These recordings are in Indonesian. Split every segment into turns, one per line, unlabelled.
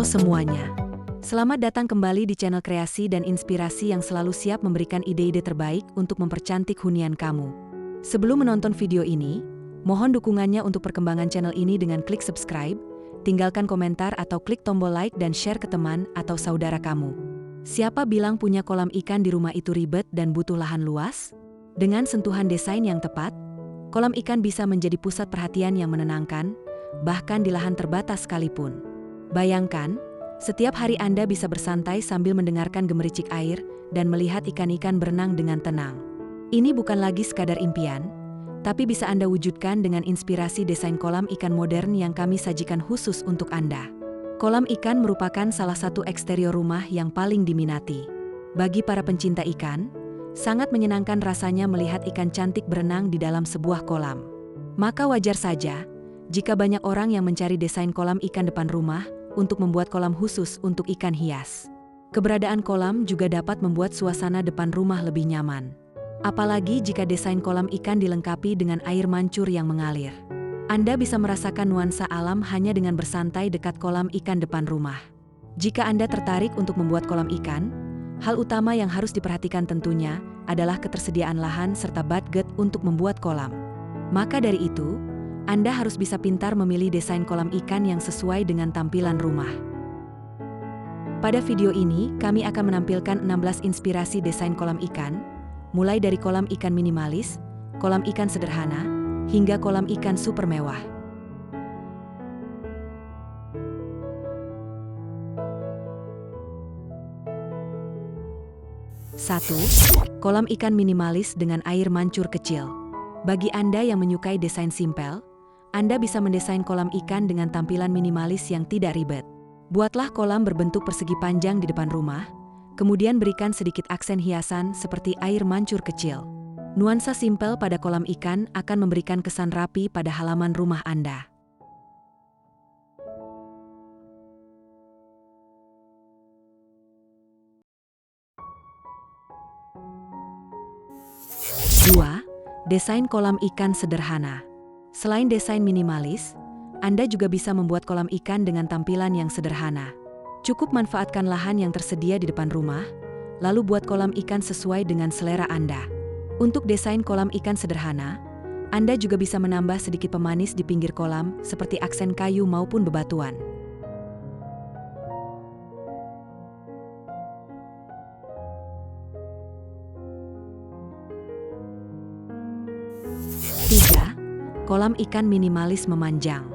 semuanya. Selamat datang kembali di channel kreasi dan inspirasi yang selalu siap memberikan ide-ide terbaik untuk mempercantik hunian kamu. Sebelum menonton video ini, mohon dukungannya untuk perkembangan channel ini dengan klik subscribe, tinggalkan komentar atau klik tombol like dan share ke teman atau saudara kamu. Siapa bilang punya kolam ikan di rumah itu ribet dan butuh lahan luas? Dengan sentuhan desain yang tepat, kolam ikan bisa menjadi pusat perhatian yang menenangkan, bahkan di lahan terbatas sekalipun. Bayangkan, setiap hari Anda bisa bersantai sambil mendengarkan gemericik air dan melihat ikan-ikan berenang dengan tenang. Ini bukan lagi sekadar impian, tapi bisa Anda wujudkan dengan inspirasi desain kolam ikan modern yang kami sajikan khusus untuk Anda. Kolam ikan merupakan salah satu eksterior rumah yang paling diminati. Bagi para pencinta ikan, sangat menyenangkan rasanya melihat ikan cantik berenang di dalam sebuah kolam. Maka wajar saja, jika banyak orang yang mencari desain kolam ikan depan rumah untuk membuat kolam khusus untuk ikan hias. Keberadaan kolam juga dapat membuat suasana depan rumah lebih nyaman. Apalagi jika desain kolam ikan dilengkapi dengan air mancur yang mengalir. Anda bisa merasakan nuansa alam hanya dengan bersantai dekat kolam ikan depan rumah. Jika Anda tertarik untuk membuat kolam ikan, hal utama yang harus diperhatikan tentunya adalah ketersediaan lahan serta budget untuk membuat kolam. Maka dari itu, Anda harus bisa pintar memilih desain kolam ikan yang sesuai dengan tampilan rumah. Pada video ini, kami akan menampilkan 16 inspirasi desain kolam ikan, mulai dari kolam ikan minimalis, kolam ikan sederhana, hingga kolam ikan super mewah. 1. Kolam ikan minimalis dengan air mancur kecil. Bagi Anda yang menyukai desain simpel, Anda bisa mendesain kolam ikan dengan tampilan minimalis yang tidak ribet. Buatlah kolam berbentuk persegi panjang di depan rumah, kemudian berikan sedikit aksen hiasan seperti air mancur kecil. Nuansa simpel pada kolam ikan akan memberikan kesan rapi pada halaman rumah Anda. Dua, desain kolam ikan sederhana. Selain desain minimalis, Anda juga bisa membuat kolam ikan dengan tampilan yang sederhana. Cukup manfaatkan lahan yang tersedia di depan rumah, lalu buat kolam ikan sesuai dengan selera Anda. Untuk desain kolam ikan sederhana, Anda juga bisa menambah sedikit pemanis di pinggir kolam seperti aksen kayu maupun bebatuan. 3. Kolam ikan minimalis memanjang.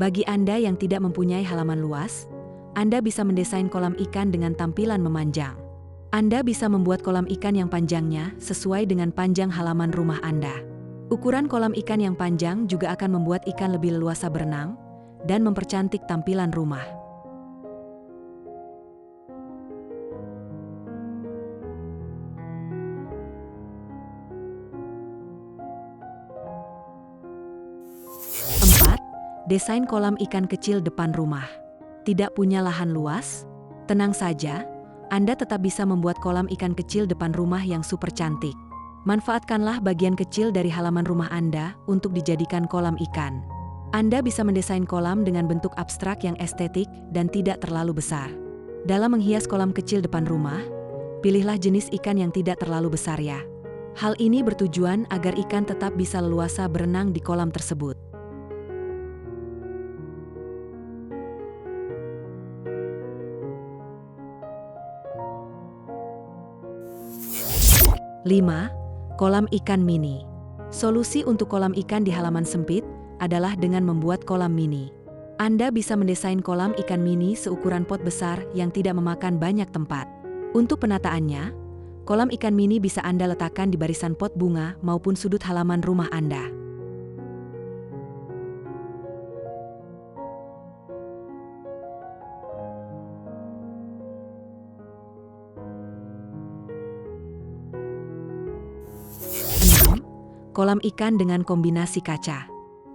Bagi Anda yang tidak mempunyai halaman luas, Anda bisa mendesain kolam ikan dengan tampilan memanjang. Anda bisa membuat kolam ikan yang panjangnya sesuai dengan panjang halaman rumah Anda. Ukuran kolam ikan yang panjang juga akan membuat ikan lebih leluasa berenang dan mempercantik tampilan rumah. 4. Desain kolam ikan kecil depan rumah. Tidak punya lahan luas? Tenang saja, Anda tetap bisa membuat kolam ikan kecil depan rumah yang super cantik. Manfaatkanlah bagian kecil dari halaman rumah Anda untuk dijadikan kolam ikan. Anda bisa mendesain kolam dengan bentuk abstrak yang estetik dan tidak terlalu besar. Dalam menghias kolam kecil depan rumah, pilihlah jenis ikan yang tidak terlalu besar ya. Hal ini bertujuan agar ikan tetap bisa leluasa berenang di kolam tersebut. 5. Kolam ikan mini. Solusi untuk kolam ikan di halaman sempit adalah dengan membuat kolam mini. Anda bisa mendesain kolam ikan mini seukuran pot besar yang tidak memakan banyak tempat. Untuk penataannya, kolam ikan mini bisa Anda letakkan di barisan pot bunga maupun sudut halaman rumah Anda. 6. Kolam ikan dengan kombinasi kaca.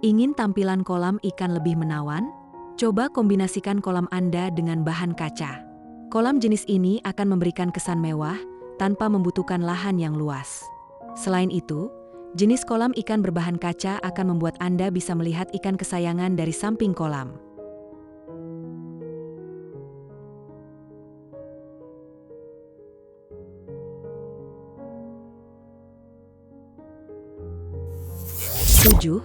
Ingin tampilan kolam ikan lebih menawan? Coba kombinasikan kolam Anda dengan bahan kaca. Kolam jenis ini akan memberikan kesan mewah tanpa membutuhkan lahan yang luas. Selain itu, jenis kolam ikan berbahan kaca akan membuat Anda bisa melihat ikan kesayangan dari samping kolam. 7.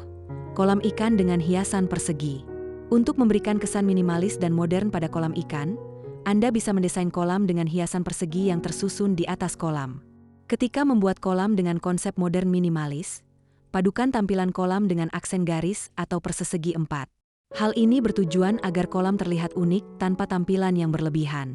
Kolam ikan dengan hiasan persegi. Untuk memberikan kesan minimalis dan modern pada kolam ikan, Anda bisa mendesain kolam dengan hiasan persegi yang tersusun di atas kolam. Ketika membuat kolam dengan konsep modern minimalis, padukan tampilan kolam dengan aksen garis atau persegi 4. Hal ini bertujuan agar kolam terlihat unik tanpa tampilan yang berlebihan.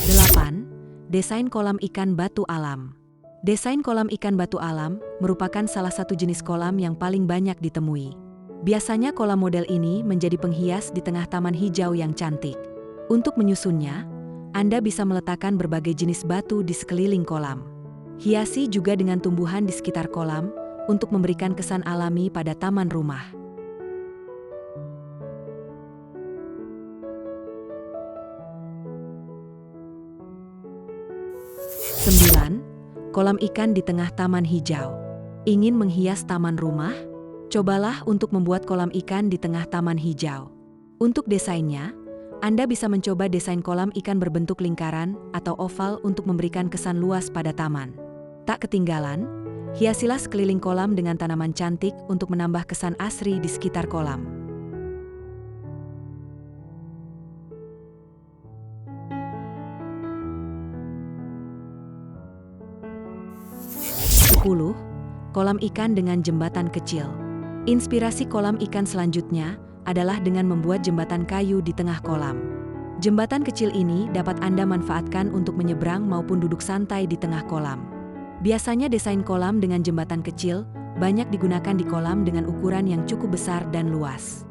8. Desain kolam ikan batu alam. Desain kolam ikan batu alam merupakan salah satu jenis kolam yang paling banyak ditemui. Biasanya kolam model ini menjadi penghias di tengah taman hijau yang cantik. Untuk menyusunnya, Anda bisa meletakkan berbagai jenis batu di sekeliling kolam. Hiasi juga dengan tumbuhan di sekitar kolam untuk memberikan kesan alami pada taman rumah. 9. Kolam ikan di tengah taman hijau. Ingin menghias taman rumah? Cobalah untuk membuat kolam ikan di tengah taman hijau. Untuk desainnya, Anda bisa mencoba desain kolam ikan berbentuk lingkaran atau oval untuk memberikan kesan luas pada taman. Tak ketinggalan, hiasilah sekeliling kolam dengan tanaman cantik untuk menambah kesan asri di sekitar kolam. 10. Kolam ikan dengan jembatan kecil. Inspirasi kolam ikan selanjutnya adalah dengan membuat jembatan kayu di tengah kolam. Jembatan kecil ini dapat Anda manfaatkan untuk menyeberang maupun duduk santai di tengah kolam. Biasanya desain kolam dengan jembatan kecil banyak digunakan di kolam dengan ukuran yang cukup besar dan luas.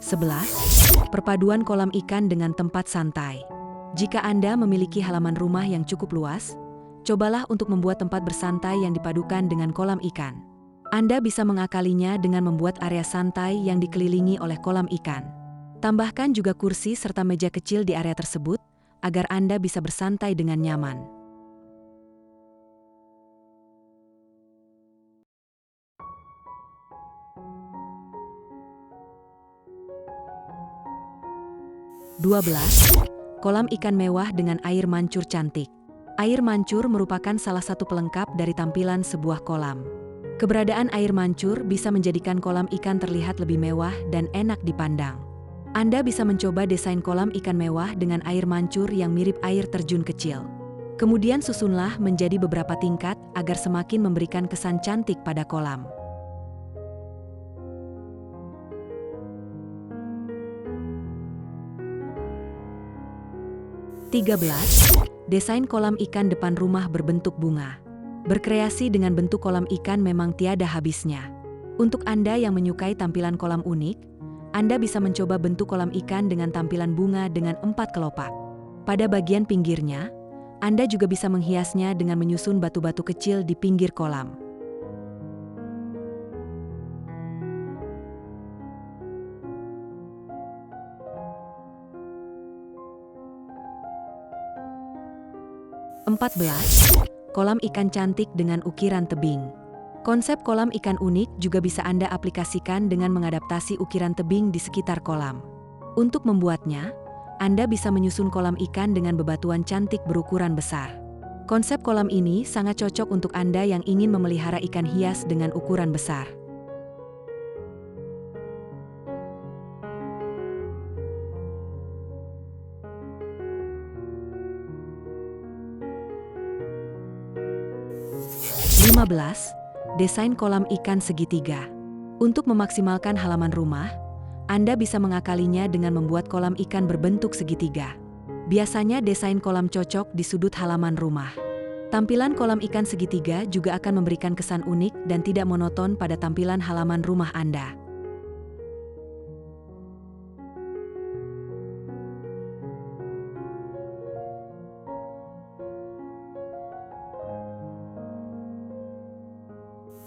11. Perpaduan kolam ikan dengan tempat santai. Jika Anda memiliki halaman rumah yang cukup luas, cobalah untuk membuat tempat bersantai yang dipadukan dengan kolam ikan. Anda bisa mengakalinya dengan membuat area santai yang dikelilingi oleh kolam ikan. Tambahkan juga kursi serta meja kecil di area tersebut, agar Anda bisa bersantai dengan nyaman. 12. Kolam ikan mewah dengan air mancur cantik. Air mancur merupakan salah satu pelengkap dari tampilan sebuah kolam. Keberadaan air mancur bisa menjadikan kolam ikan terlihat lebih mewah dan enak dipandang. Anda bisa mencoba desain kolam ikan mewah dengan air mancur yang mirip air terjun kecil. Kemudian susunlah menjadi beberapa tingkat agar semakin memberikan kesan cantik pada kolam. 13. Desain kolam ikan depan rumah berbentuk bunga. Berkreasi dengan bentuk kolam ikan memang tiada habisnya. Untuk Anda yang menyukai tampilan kolam unik, Anda bisa mencoba bentuk kolam ikan dengan tampilan bunga dengan 4 kelopak. Pada bagian pinggirnya, Anda juga bisa menghiasnya dengan menyusun batu-batu kecil di pinggir kolam. 14. Kolam ikan cantik dengan ukiran tebing. Konsep kolam ikan unik juga bisa Anda aplikasikan dengan mengadaptasi ukiran tebing di sekitar kolam. Untuk membuatnya, Anda bisa menyusun kolam ikan dengan bebatuan cantik berukuran besar. Konsep kolam ini sangat cocok untuk Anda yang ingin memelihara ikan hias dengan ukuran besar. 15. Desain kolam ikan segitiga. Untuk memaksimalkan halaman rumah, Anda bisa mengakalinya dengan membuat kolam ikan berbentuk segitiga. Biasanya desain kolam cocok di sudut halaman rumah. Tampilan kolam ikan segitiga juga akan memberikan kesan unik dan tidak monoton pada tampilan halaman rumah Anda.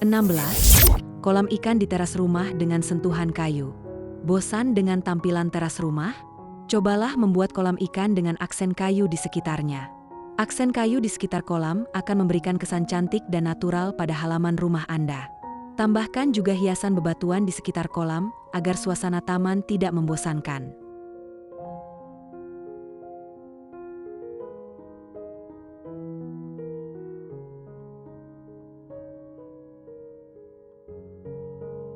16. Kolam ikan di teras rumah dengan sentuhan kayu. Bosan dengan tampilan teras rumah? Cobalah membuat kolam ikan dengan aksen kayu di sekitarnya. Aksen kayu di sekitar kolam akan memberikan kesan cantik dan natural pada halaman rumah Anda. Tambahkan juga hiasan bebatuan di sekitar kolam agar suasana taman tidak membosankan.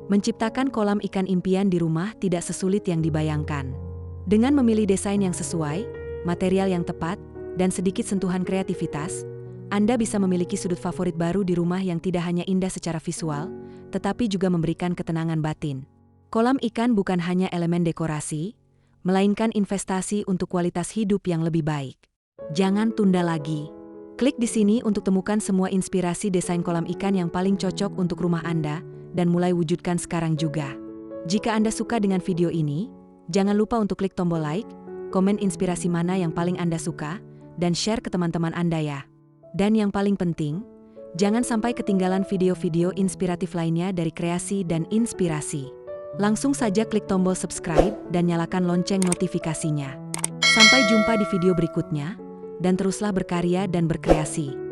Menciptakan kolam ikan impian di rumah tidak sesulit yang dibayangkan. Dengan memilih desain yang sesuai, material yang tepat, dan sedikit sentuhan kreativitas, Anda bisa memiliki sudut favorit baru di rumah yang tidak hanya indah secara visual, tetapi juga memberikan ketenangan batin. Kolam ikan bukan hanya elemen dekorasi, melainkan investasi untuk kualitas hidup yang lebih baik. Jangan tunda lagi. Klik di sini untuk temukan semua inspirasi desain kolam ikan yang paling cocok untuk rumah Anda, dan mulai wujudkan sekarang juga. Jika Anda suka dengan video ini, jangan lupa untuk klik tombol like, komen inspirasi mana yang paling Anda suka, dan share ke teman-teman Anda ya. Dan yang paling penting, jangan sampai ketinggalan video-video inspiratif lainnya dari Kreasi dan Inspirasi. Langsung saja klik tombol subscribe dan nyalakan lonceng notifikasinya. Sampai jumpa di video berikutnya, dan teruslah berkarya dan berkreasi.